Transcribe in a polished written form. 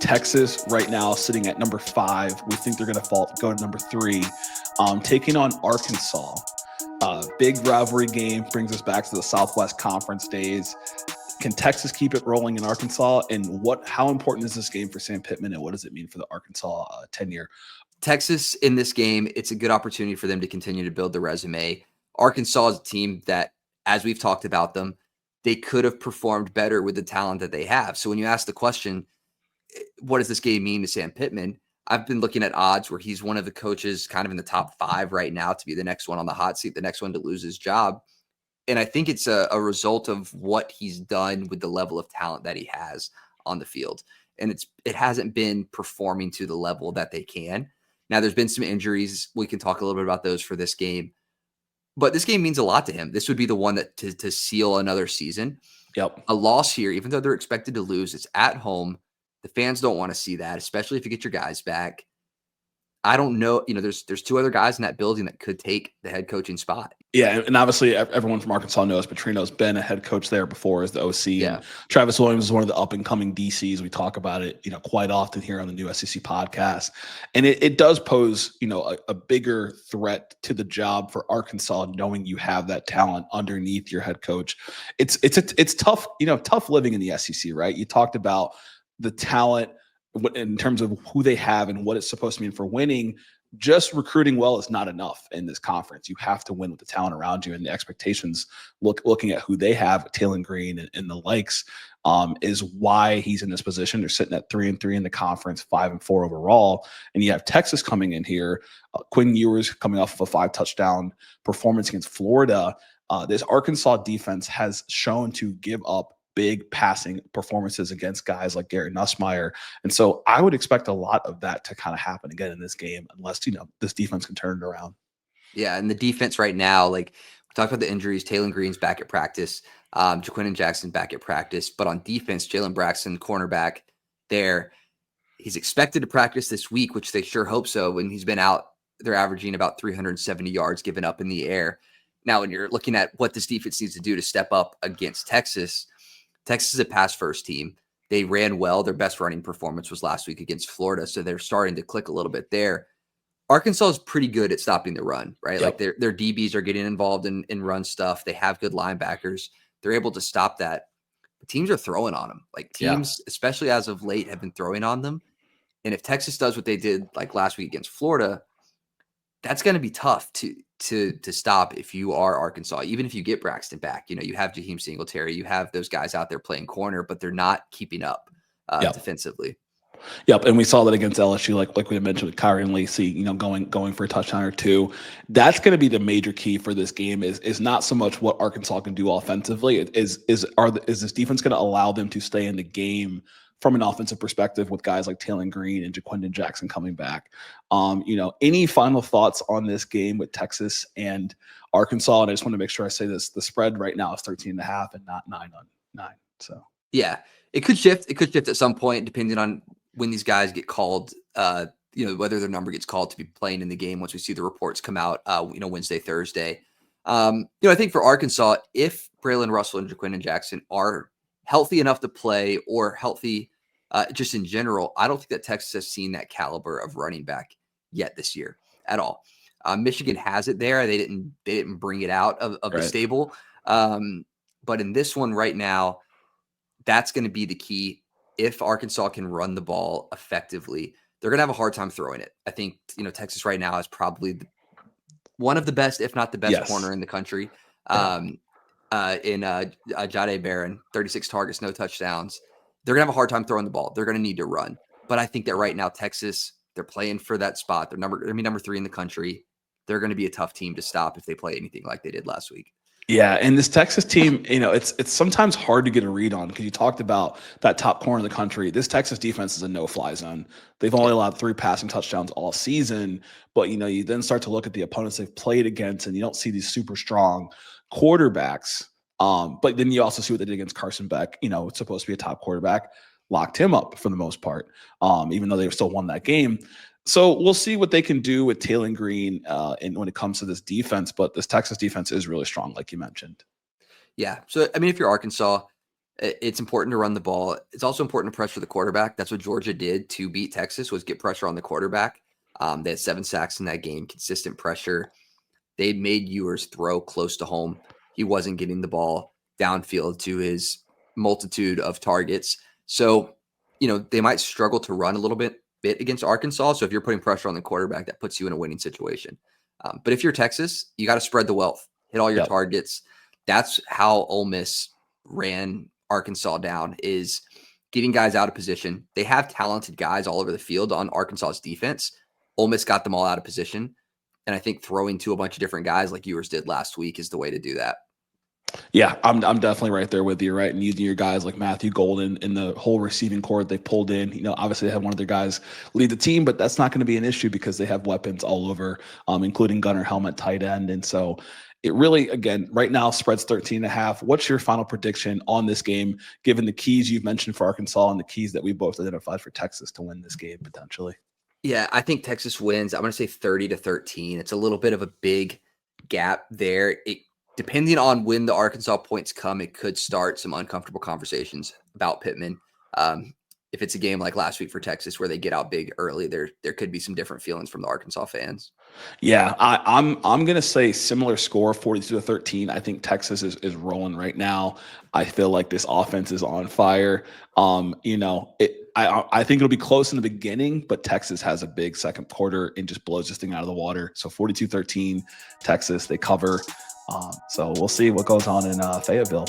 Texas right now sitting at number 5. We think they're going to go to number 3, taking on Arkansas. Big rivalry game brings us back to the Southwest Conference days. Can Texas keep it rolling in Arkansas? And how important is this game for Sam Pittman, and what does it mean for the Arkansas tenure? Texas in this game, it's a good opportunity for them to continue to build the resume. Arkansas is a team that, as we've talked about them, they could have performed better with the talent that they have. So when you ask the question, what does this game mean to Sam Pittman? I've been looking at odds where he's one of the coaches kind of in the top 5 right now to be the next one on the hot seat, the next one to lose his job. And I think it's a result of what he's done with the level of talent that he has on the field. And it hasn't been performing to the level that they can. Now, there's been some injuries. We can talk a little bit about those for this game. But this game means a lot to him. This would be the one that to seal another season. Yep. A loss here, even though they're expected to lose, it's at home. The fans don't want to see that, especially if you get your guys back. I don't know. There's 2 other guys in that building that could take the head coaching spot. Yeah, and obviously everyone from Arkansas knows Petrino's been a head coach there before as the OC. Yeah. And Travis Williams is one of the up-and-coming DCs. We talk about it, quite often here on the new SEC podcast. And it does pose, a bigger threat to the job for Arkansas, knowing you have that talent underneath your head coach. It's tough, tough living in the SEC, right? You talked about the talent in terms of who they have and what it's supposed to mean for winning. Just recruiting well is not enough in this conference. You have to win with the talent around you, and the expectations looking at who they have, Taylor Green and the likes, is why he's in this position. They're sitting at 3-3 in the conference, 5-4 overall. And you have Texas coming in here. Quinn Ewers coming off of a 5-touchdown performance against Florida. This Arkansas defense has shown to give up big passing performances against guys like Garrett Nussmeier. And so I would expect a lot of that to kind of happen again in this game, unless, this defense can turn it around. Yeah. And the defense right now, like we talked about the injuries, Taylor Green's back at practice, Jaquindon Jackson back at practice, but on defense, Jalen Braxton, cornerback there, he's expected to practice this week, which they sure hope so. When he's been out, they're averaging about 370 yards given up in the air. Now, when you're looking at what this defense needs to do to step up against Texas is a pass-first team. They ran well. Their best running performance was last week against Florida, so they're starting to click a little bit there. Arkansas is pretty good at stopping the run, right? Yep. Like their DBs are getting involved in run stuff. They have good linebackers. They're able to stop that. But teams are throwing on them. Like teams, especially as of late, have been throwing on them. And if Texas does what they did like last week against Florida, that's going to be tough to stop if you are Arkansas. Even if you get Braxton back, you have Jaheim Singletary, you have those guys out there playing corner, but they're not keeping up defensively. Yep, and we saw that against LSU, like we mentioned with Kyrie and Lacey, going for a touchdown or two. That's going to be the major key for this game. Is not so much what Arkansas can do offensively. Is this defense going to allow them to stay in the game from an offensive perspective with guys like Taylor Green and Jaquindon Jackson coming back? Any final thoughts on this game with Texas and Arkansas? And I just want to make sure I say this: the spread right now is 13.5 and not 9-9. So yeah, it could shift. It could shift at some point depending on when these guys get called, whether their number gets called to be playing in the game once we see the reports come out, Wednesday, Thursday. I think for Arkansas, if Braylon Russell and Jaquindon Jackson are healthy enough to play or healthy just in general, I don't think that Texas has seen that caliber of running back yet this year at all. Michigan has it there. They didn't bring it out of the stable. But in this one right now, that's going to be the key. If Arkansas can run the ball effectively, they're going to have a hard time throwing it. I think, Texas right now is probably one of the best, if not the best corner in the country. In Jahdae Barron, 36 targets, no touchdowns. They're going to have a hard time throwing the ball. They're going to need to run. But I think that right now, Texas, they're playing for that spot. They're number 3 in the country. They're going to be a tough team to stop if they play anything like they did last week. Yeah, and this Texas team, it's sometimes hard to get a read on because you talked about that top corner of the country. This Texas defense is a no-fly zone. They've only allowed 3 passing touchdowns all season, but you then start to look at the opponents they've played against, and you don't see these super strong quarterbacks. But then you also see what they did against Carson Beck. It's supposed to be a top quarterback, locked him up for the most part, even though they still won that game. So we'll see what they can do with Taylor Green and when it comes to this defense. But this Texas defense is really strong, like you mentioned. Yeah. So, if you're Arkansas, It's important to run the ball. It's also important to pressure the quarterback. That's what Georgia did to beat Texas, was get pressure on the quarterback. They had 7 sacks in that game, consistent pressure. They made Ewers throw close to home. He wasn't getting the ball downfield to his multitude of targets. So, they might struggle to run a little bit against Arkansas. So if you're putting pressure on the quarterback, that puts you in a winning situation. But if you're Texas, you got to spread the wealth, hit all your targets. That's how Ole Miss ran Arkansas down, is getting guys out of position. They have talented guys all over the field on Arkansas's defense. Ole Miss got them all out of position. And I think throwing to a bunch of different guys like Ewers did last week is the way to do that. Yeah, I'm definitely right there with you, right? And using your guys like Matthew Golden and the whole receiving core they pulled in, obviously they have one of their guys lead the team, but that's not going to be an issue because they have weapons all over, including Gunnar Helmet, tight end. And so it really, again, right now spreads 13.5. What's your final prediction on this game, given the keys you've mentioned for Arkansas and the keys that we both identified for Texas to win this game potentially? Yeah, I think Texas wins. I'm going to say 30-13. It's a little bit of a big gap there. Depending on when the Arkansas points come, it could start some uncomfortable conversations about Pittman. If it's a game like last week for Texas where they get out big early, there could be some different feelings from the Arkansas fans. Yeah, I'm gonna say similar score, 42-13. I think Texas is rolling right now. I feel like this offense is on fire. I think it'll be close in the beginning, but Texas has a big second quarter and just blows this thing out of the water. So 42-13, Texas, they cover. So we'll see what goes on in Fayetteville.